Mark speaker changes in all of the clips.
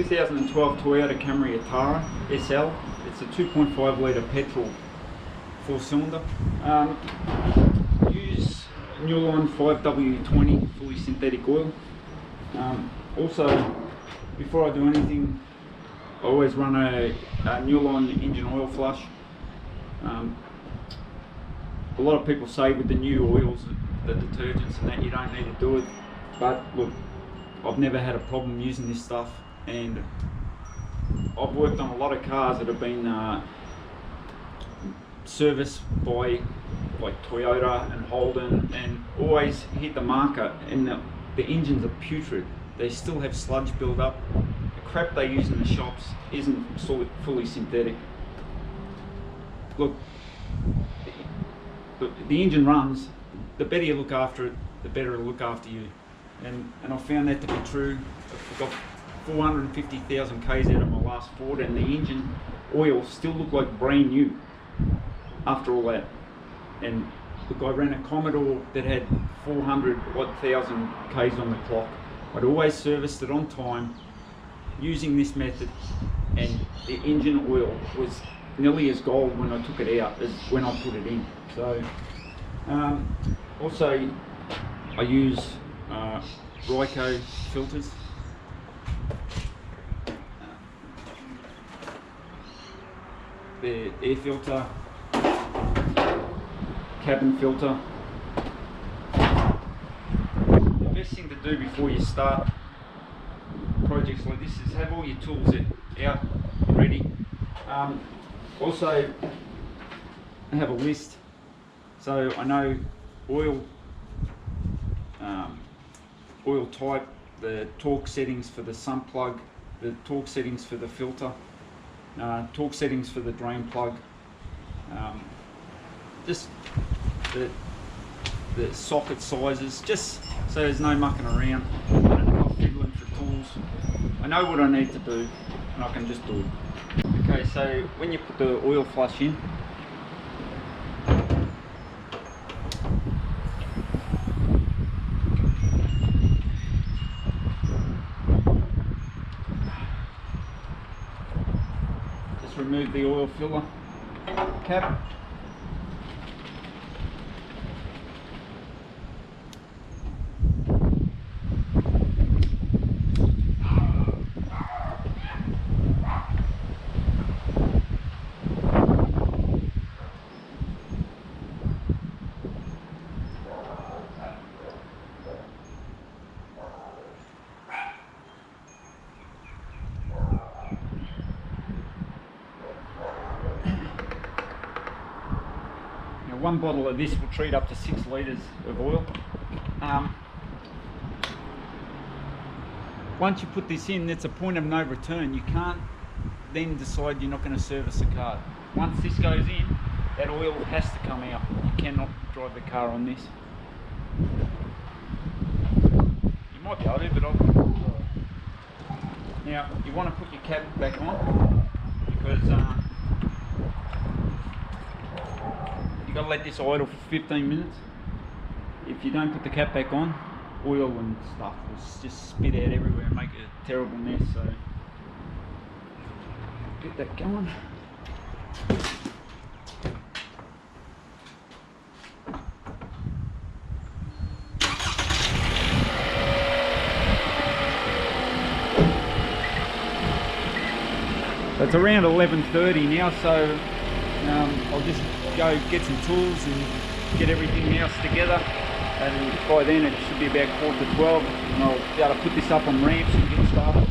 Speaker 1: 2012 Toyota Camry SL. It's a 2.5 litre petrol 4-cylinder. Use Newline 5W20 fully synthetic oil. Also, before I do anything, I always run a Newline engine oil flush. A lot of people say with the new oils, the detergents and that, you don't need to do it, but look, I've never had a problem using this stuff, and I've worked on a lot of cars that have been serviced by like Toyota and Holden, and always hit the marker, and the engines are putrid. They still have sludge build up. The crap they use in the shops isn't fully synthetic. Look, the engine runs, the better you look after it, the better it'll look after you. And I found that to be true. I've got 450,000 Ks out of my last Ford, and the engine oil still looked like brand new after all that. And look, I ran a Commodore that had 400,000 Ks on the clock. I'd always serviced it on time using this method, and the engine oil was nearly as gold when I took it out as when I put it in. So also I use Ryco filters. The air filter, cabin filter. The best thing to do before you start projects like this is have all your tools out ready. Also have a list, so I know oil type, the torque settings for the sump plug, the torque settings for the filter, torque settings for the drain plug, just the socket sizes, just so there's no mucking around. I don't know, fiddling for tools. I know what I need to do, and I can just do it. Okay, so when you put the oil flush in, just remove the oil filler cap. One bottle of this will treat up to 6 litres of oil. Once you put this in, it's a point of no return. You can't then decide you're not going to service the car. Once this goes in, that oil has to come out. You cannot drive the car on this. You might be able to, but I'll... Now, you want to put your cap back on, because you've got to let this idle for 15 minutes. If you don't put the cap back on, oil and stuff will just spit out everywhere and make a terrible mess. So get that going. So it's around 11:30 now, so I'll just go get some tools and get everything else together, and by then it should be about 11:45, and I'll be able to put this up on ramps and get started.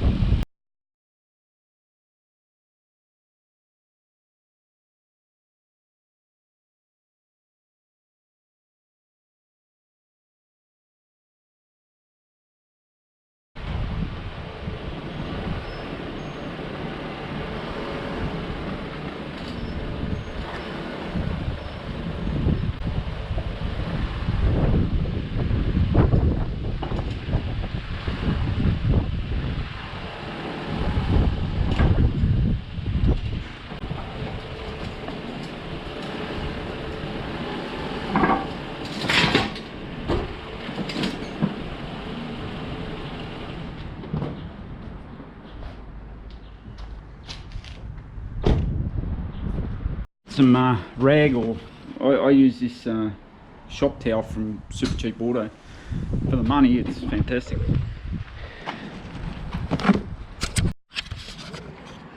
Speaker 1: some rag, or I use this shop towel from Super Cheap Auto. For the money, it's fantastic.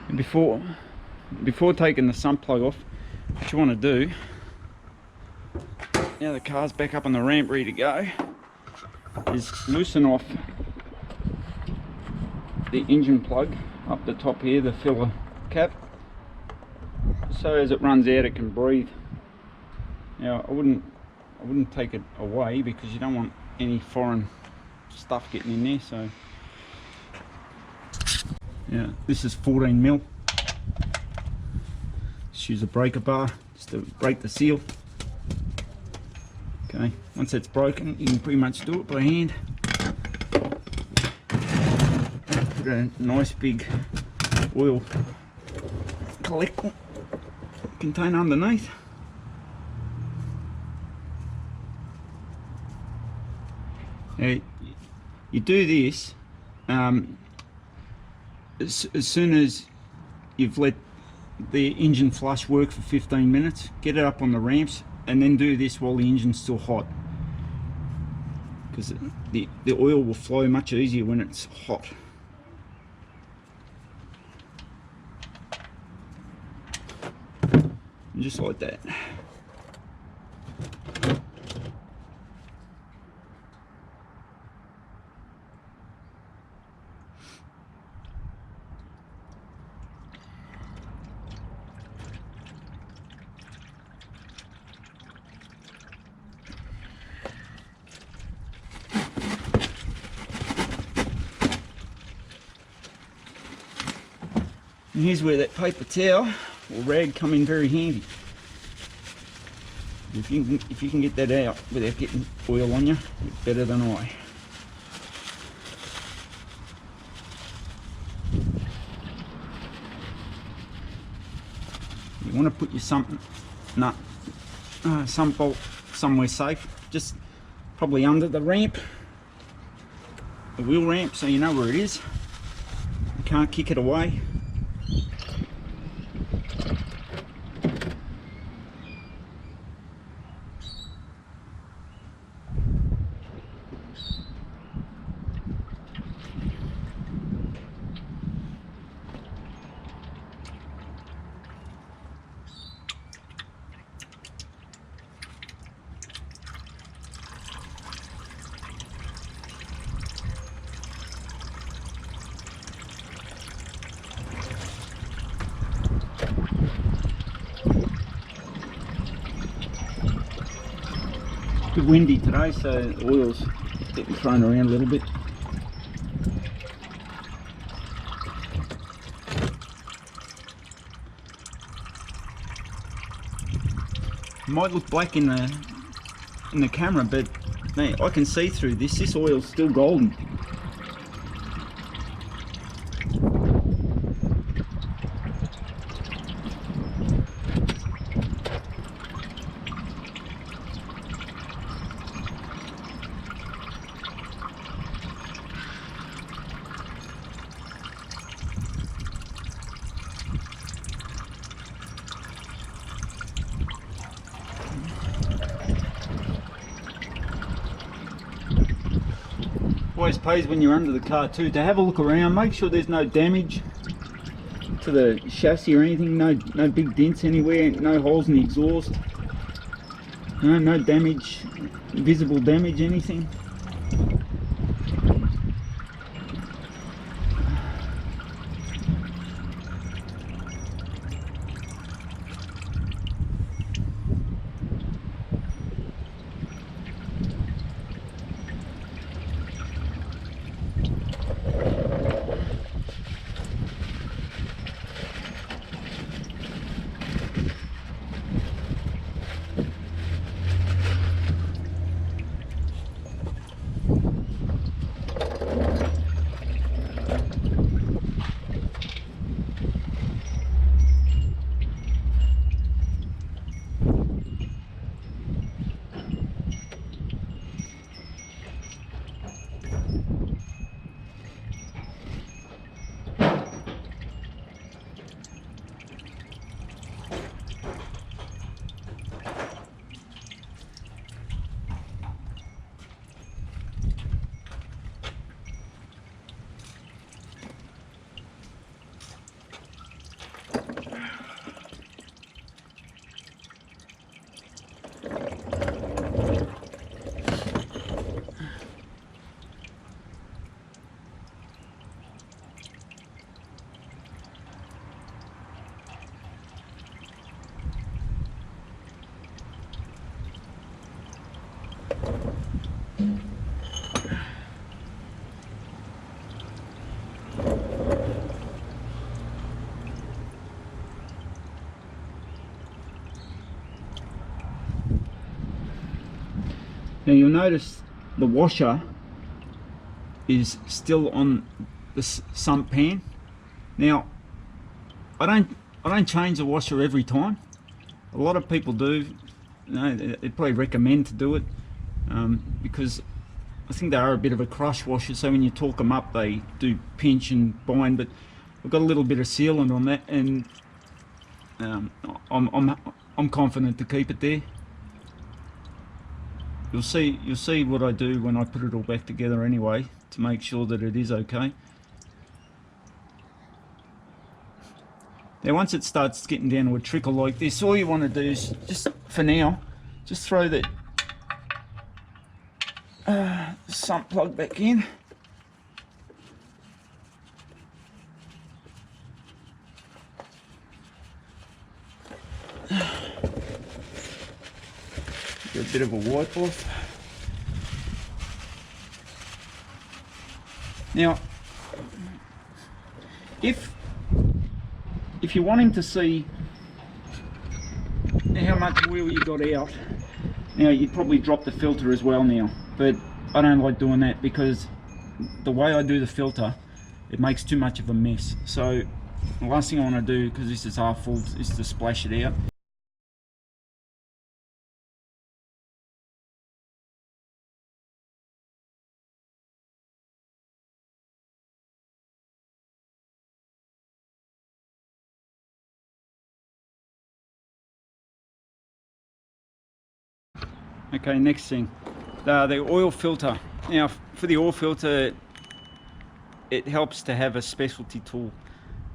Speaker 1: And before taking the sump plug off, what you want to do, now the car's back up on the ramp ready to go, is loosen off the engine plug up the top here, the filler cap, so as it runs out it can breathe. Now I wouldn't take it away because you don't want any foreign stuff getting in there. So yeah, this is 14 mil. Just use a breaker bar just to break the seal. Okay, once that's broken, you can pretty much do it by hand. Put a nice big oil collector container underneath. Now, you do this as soon as you've let the engine flush work for 15 minutes, get it up on the ramps, and then do this while the engine's still hot, because the oil will flow much easier when it's hot. And just like that. And here's where that paper towel or rag come in very handy. If you can get that out without getting oil on you, it's better than I. You want to put your sump bolt somewhere safe, just probably under the ramp, the wheel ramp, so you know where it is. You can't kick it away. It's a bit windy today, so the oil's getting thrown around a little bit. It might look black in the camera, but man, I can see through this. This oil's still golden. Always pays when you're under the car too to have a look around, make sure there's no damage to the chassis or anything, no big dents anywhere, no holes in the exhaust, no damage, visible damage, anything. Now you'll notice the washer is still on the sump pan. Now I don't change the washer every time. A lot of people do. You know, they probably recommend to do it because I think they are a bit of a crush washer, so when you torque them up they do pinch and bind, but I've got a little bit of sealant on that, and I'm confident to keep it there. You'll see what I do when I put it all back together anyway, to make sure that it is okay. Now once it starts getting down to a trickle like this, all you want to do is just, for now, just throw the sump plug back in. Get a bit of a wipe off. Now, if you're wanting to see how much oil you got out, now you'd probably drop the filter as well now, but I don't like doing that because the way I do the filter, it makes too much of a mess. So the last thing I want to do, because this is half full, is to splash it out. Okay, next thing, the oil filter. Now for the oil filter, it helps to have a specialty tool.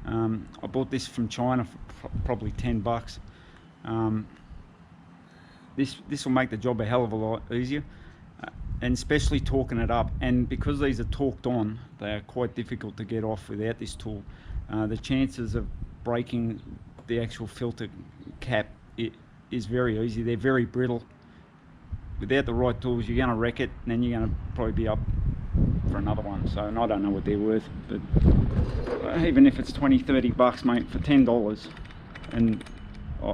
Speaker 1: I bought this from China for probably 10 bucks. This will make the job a hell of a lot easier, and especially torquing it up. And because these are torqued on, they are quite difficult to get off without this tool. The chances of breaking the actual filter cap is very easy. They're very brittle. Without the right tools, you're going to wreck it, and then you're going to probably be up for another one. So, and I don't know what they're worth, but even if it's 20-30 bucks, mate, for $10, and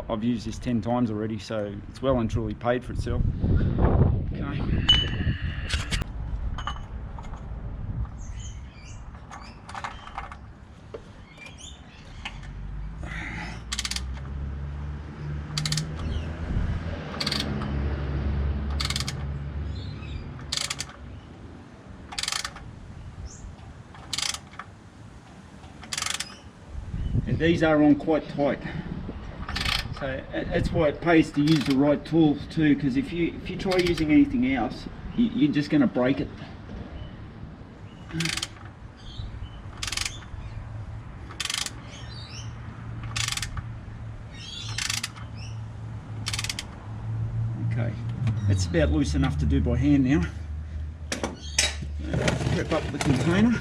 Speaker 1: I've used this 10 times already, so it's well and truly paid for itself. Okay. These are on quite tight, so that's why it pays to use the right tools too, because if you try using anything else, you're just going to break it. Okay, it's about loose enough to do by hand now. Prep up the container.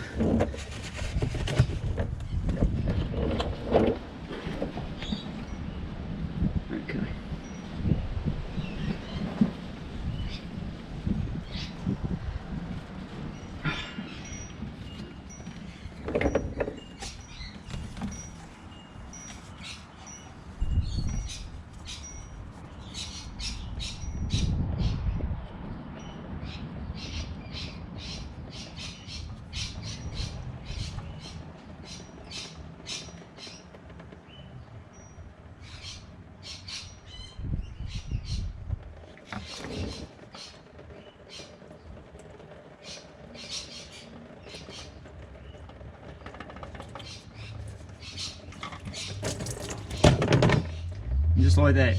Speaker 1: Just like that.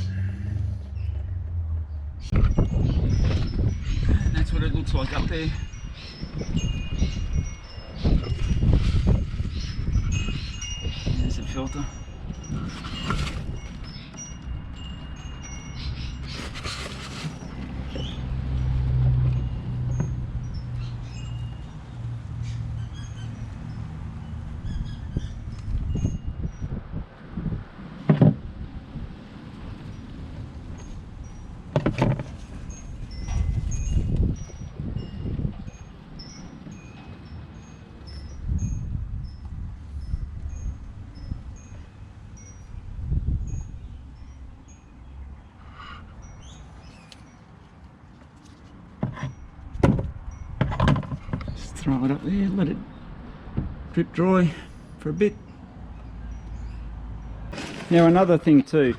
Speaker 1: And that's what it looks like up there. There's the filter. throw it up there, let it drip dry for a bit. Now another thing too,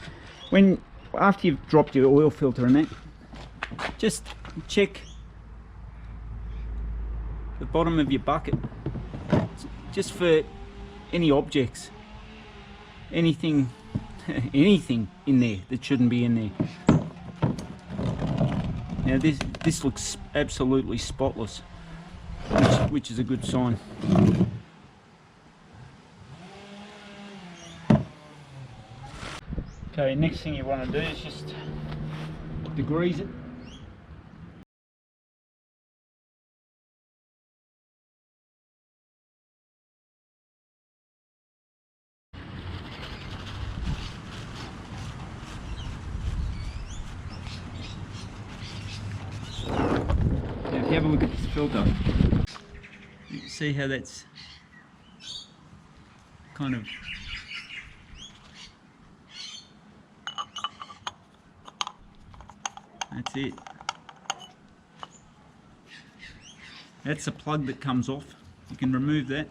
Speaker 1: after you've dropped your oil filter in it, just check the bottom of your bucket, just for any objects, anything anything in there that shouldn't be in there. Now this looks absolutely spotless, which is a good sign. Okay, next thing you want to do is just degrease it. Now if you have a look at this filter, you can see how that's kind of that's it. That's the plug that comes off. You can remove that,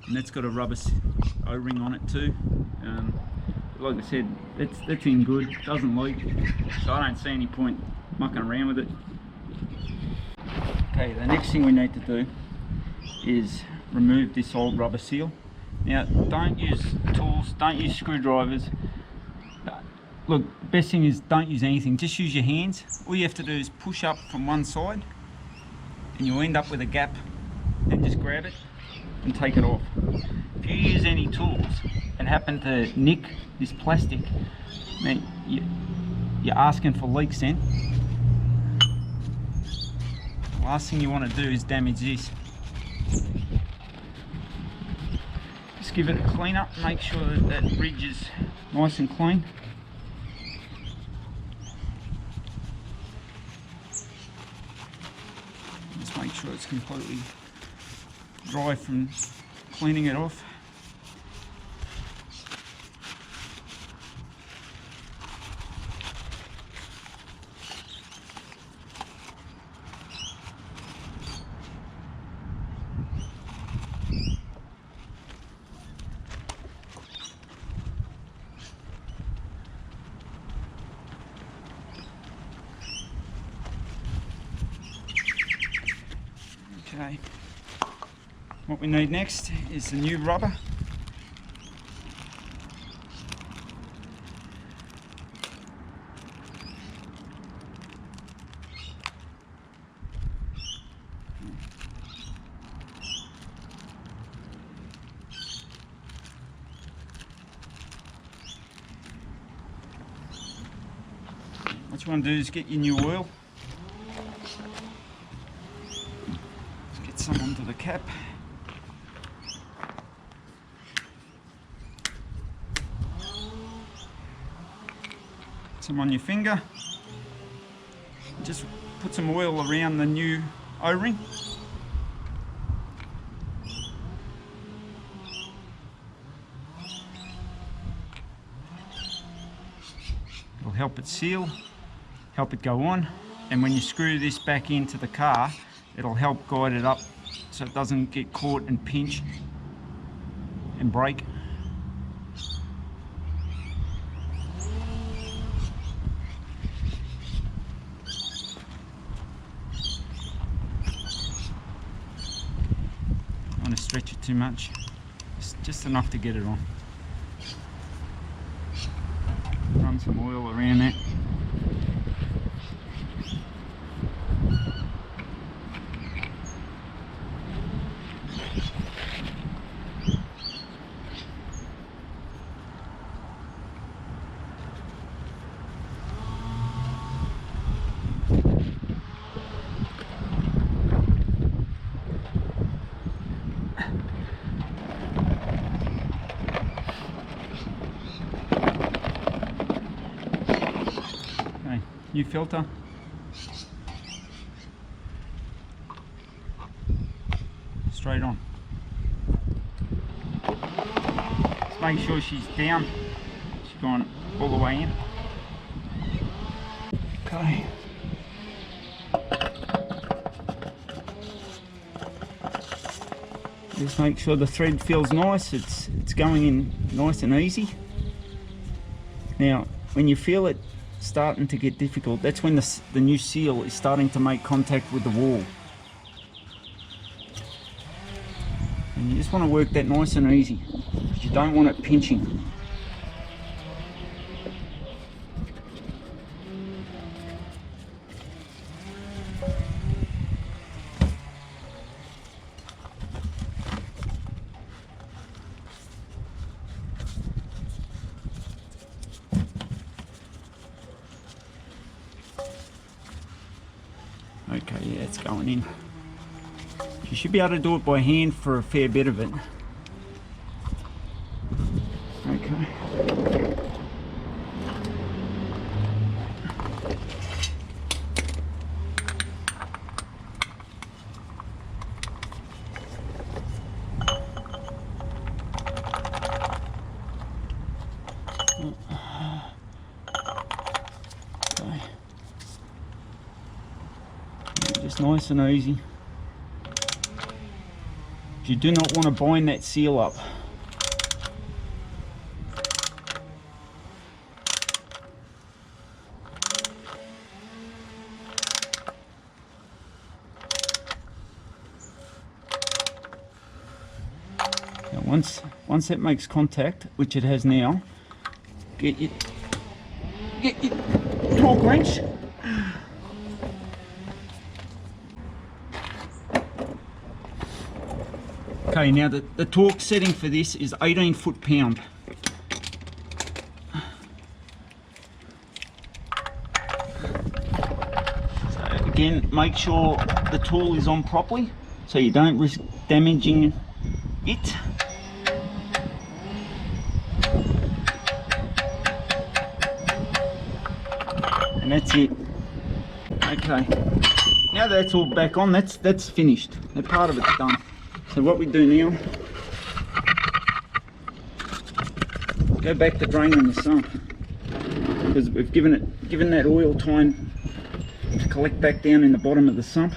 Speaker 1: and that's got a rubber O-ring on it too. Like I said, that's in good, doesn't leak, so I don't see any point mucking around with it. Okay, the next thing we need to do is remove this old rubber seal. Now, don't use tools, don't use screwdrivers. Look, best thing is don't use anything, just use your hands. All you have to do is push up from one side and you'll end up with a gap. Then just grab it and take it off. If you use any tools and happen to nick this plastic, then you're asking for leaks then. The last thing you want to do is damage this. Just give it a clean up, make sure that ridge is nice and clean. Just make sure it's completely dry from cleaning it off. Okay, what we need next is the new rubber. What you want to do is get your new oil. Some onto the cap. Some on your finger. Just put some oil around the new O-ring. It'll help it seal, help it go on, and when you screw this back into the car, it'll help guide it up so it doesn't get caught and pinch and break. Don't want to stretch it too much, just enough to get it on. Run some oil around that. New filter. Straight on. Just make sure she's down. She's gone all the way in. Okay. Just make sure the thread feels nice, it's going in nice and easy. Now when you feel it starting to get difficult, that's when the new seal is starting to make contact with the wall. And you just want to work that nice and easy, because you don't want it pinching. Okay, yeah, it's going in. You should be able to do it by hand for a fair bit of it. Okay. Okay. Just nice and easy. You do not want to bind that seal up. Now once that makes contact, which it has now, get your torque wrench. Okay, now the torque setting for this is 18 foot-pound. So again, make sure the tool is on properly so you don't risk damaging it. And that's it. Okay, now that's all back on, that's finished. That part of it's done. So what we do now, go back to draining the sump, because we've given that oil time to collect back down in the bottom of the sump.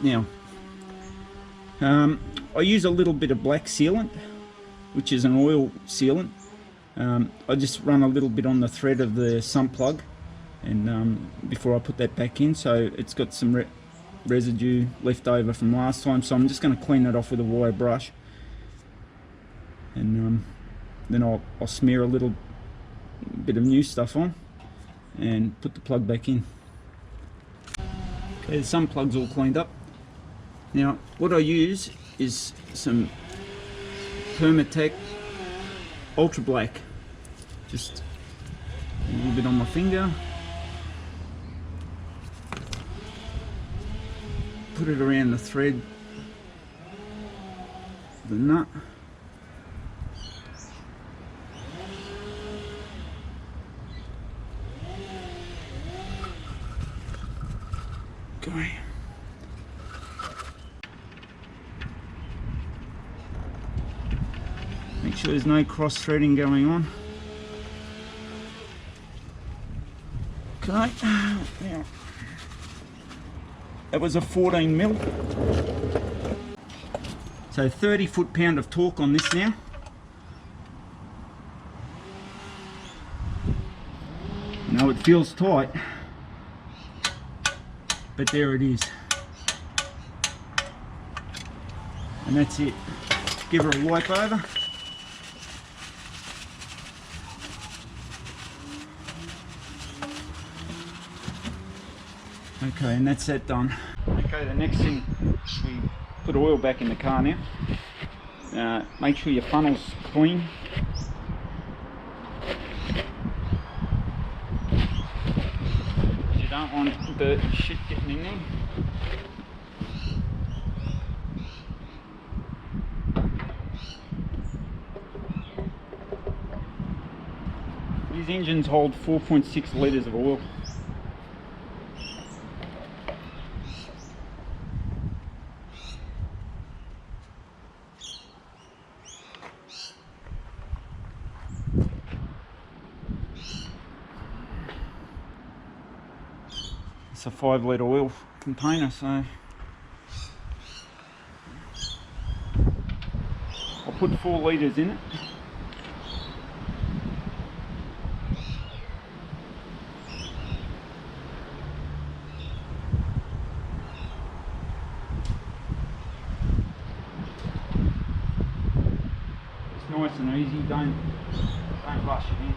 Speaker 1: Now, I use a little bit of black sealant, which is an oil sealant. I just run a little bit on the thread of the sump plug, and before I put that back in, so it's got some residue left over from last time. So I'm just going to clean that off with a wire brush, and then I'll smear a little bit of new stuff on and put the plug back in. Okay, the sump plug's all cleaned up. Now what I use is some Permatech Ultra Black, just a little bit on my finger, put it around the thread, the nut, okay. Make sure there's no cross threading going on. Okay, now that was a 14 mil. So 30 foot-pound of torque on this now. Now it feels tight, but there it is. And that's it. Give her a wipe over. Okay, and that's that done. Okay, the next thing, we put oil back in the car now. Make sure your funnel's clean. You don't want dirt and shit getting in there. These engines hold 4.6 litres of oil. It's a 5 litre oil container, so I'll put 4 litres in it. It's nice and easy, don't rush it in.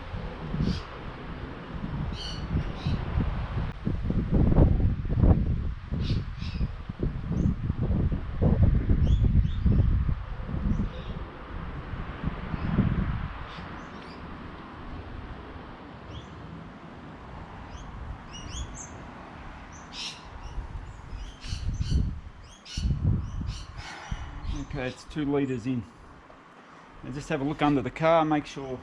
Speaker 1: Okay, it's 2 litres in. Now just have a look under the car, make sure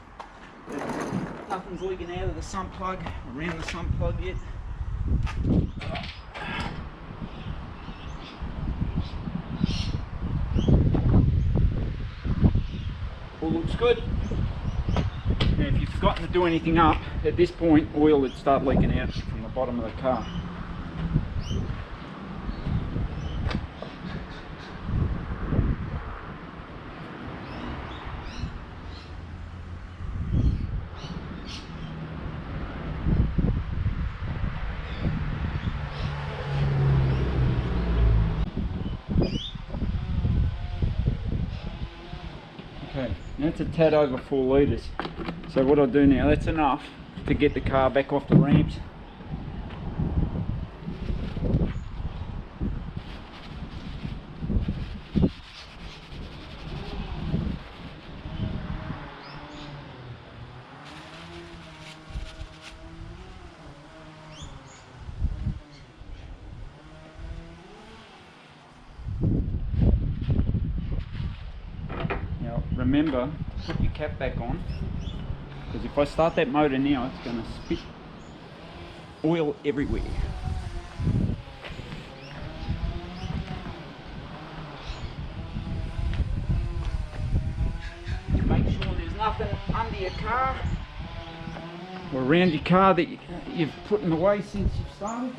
Speaker 1: that nothing's leaking out of the sump plug, around the sump plug yet. All looks good. Now if you've forgotten to do anything up, at this point oil would start leaking out from the bottom of the car. Okay, now it's a tad over 4 litres. So what I'll do now, that's enough to get the car back off the ramps. Remember, put your cap back on, because if I start that motor now, it's going to spit oil everywhere. Make sure there's nothing under your car or around your car that you've put in the way since you've started.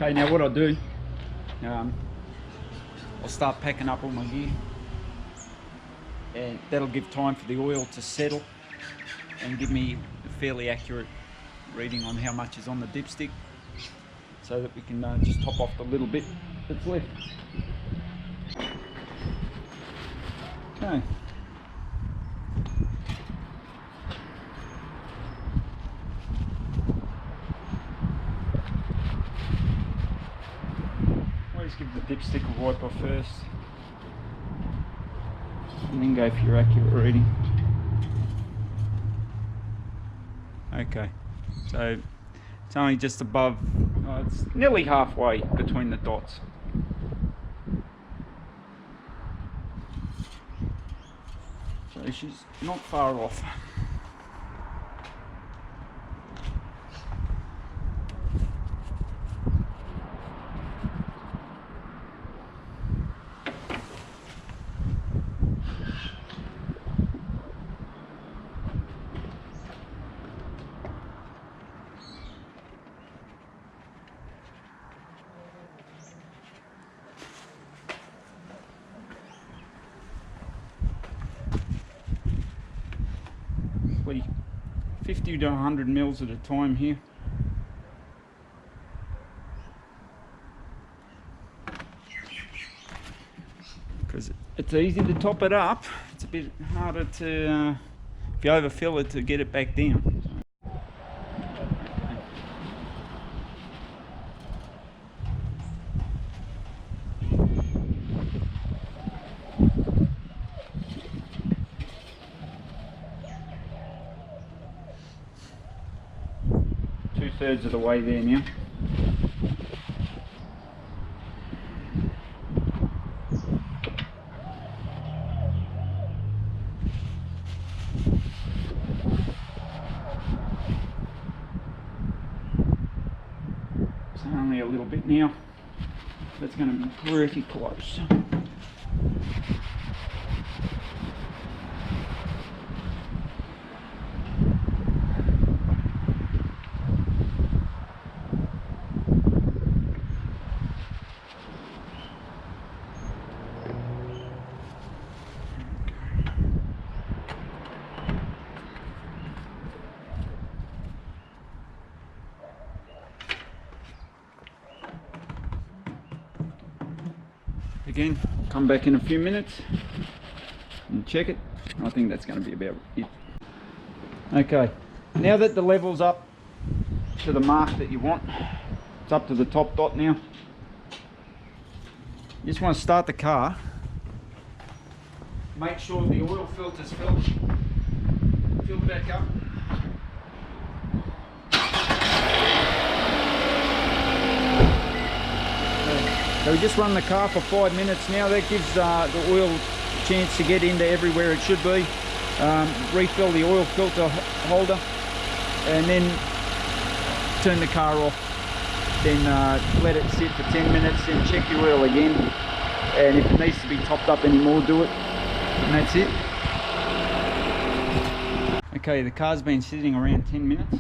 Speaker 1: Okay, now what I'll do, I'll start packing up all my gear, and that'll give time for the oil to settle and give me a fairly accurate reading on how much is on the dipstick, so that we can just top off the little bit that's left. Okay. Always give the dipstick a wipe off first, and then go for your accurate reading. Okay, so it's only just above, it's nearly halfway between the dots. So she's not far off. roughly 50 to 100 mils at a time here. Because it's easy to top it up, it's a bit harder to, if you overfill it, to get it back down. Two-thirds of the way there now. It's only a little bit now. That's going to be pretty close. Again, come back in a few minutes and check it. I think that's going to be about it. Okay, now that the level's up to the mark that you want, it's up to the top dot now. You just want to start the car. Make sure the oil filter's filled back up. So we just run the car for 5 minutes now. That gives the oil a chance to get into everywhere it should be. Refill the oil filter holder and then turn the car off. Then let it sit for 10 minutes, then check your oil again. And if it needs to be topped up anymore, do it. And that's it. Okay, the car's been sitting around 10 minutes.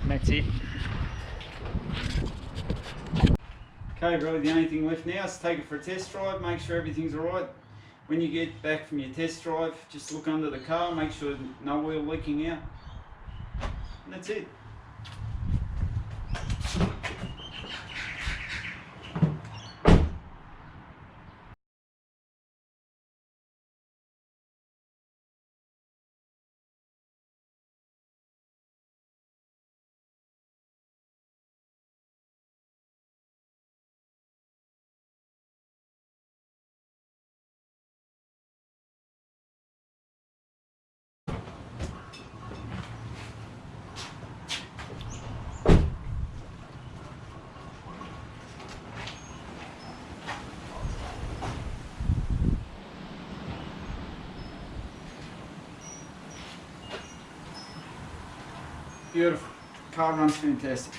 Speaker 1: And that's it. Okay, really the only thing left now is to take it for a test drive, make sure everything's alright. When you get back from your test drive, just look under the car, make sure no oil leaking out. And that's it. Beautiful. Car runs fantastic.